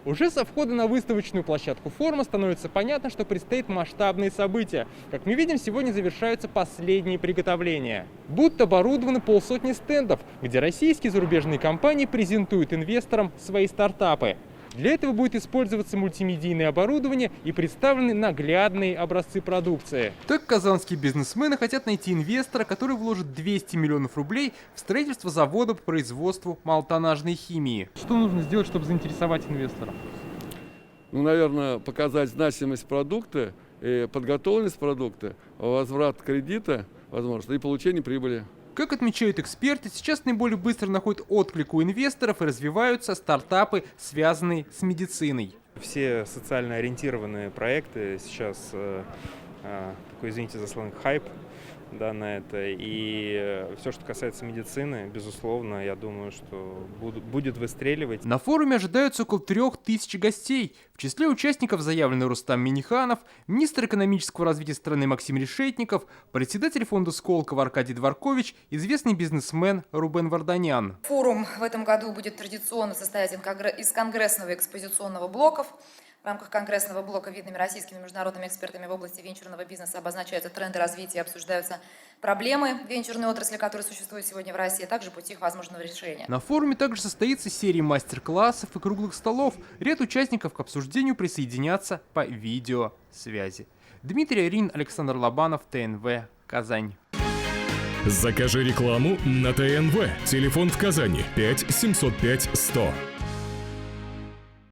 Уже со входа на выставочную площадку форума становится понятно, что предстоит масштабные события. Как мы видим, сегодня завершаются последние приготовления. Будут оборудованы полсотни стендов, где российские и зарубежные компании презентуют инвесторам свои стартапы. Для этого будет использоваться мультимедийное оборудование и представлены наглядные образцы продукции. Так казанские бизнесмены хотят найти инвестора, который вложит 200 миллионов рублей в строительство завода по производству малотоннажной химии. Что нужно сделать, чтобы заинтересовать инвестора? Наверное, показать значимость продукта, подготовленность продукта, возврат кредита, возможно, и получение прибыли. Как отмечают эксперты, сейчас наиболее быстро находят отклик у инвесторов и развиваются стартапы, связанные с медициной. Все социально ориентированные проекты сейчас такой, извините за сленг, хайп, да, на это. И все, что касается медицины, безусловно, я думаю, что будет выстреливать. На форуме ожидаются около 3000 гостей. В числе участников заявлены Рустам Минниханов, министр экономического развития страны Максим Решетников, председатель фонда Сколково Аркадий Дворкович, известный бизнесмен Рубен Варданян. Форум в этом году будет традиционно состоять из конгрессного и экспозиционного блоков. В рамках конгрессного блока видными российскими и международными экспертами в области венчурного бизнеса обозначаются тренды развития, обсуждаются проблемы венчурной отрасли, которые существуют сегодня в России, а также пути их возможного решения. На форуме также состоится серия мастер-классов и круглых столов. Ряд участников к обсуждению присоединятся по видеосвязи. Дмитрий Арин, Александр Лобанов, ТНВ, Казань. Закажи рекламу на ТНВ. Телефон в Казани 5 705 100.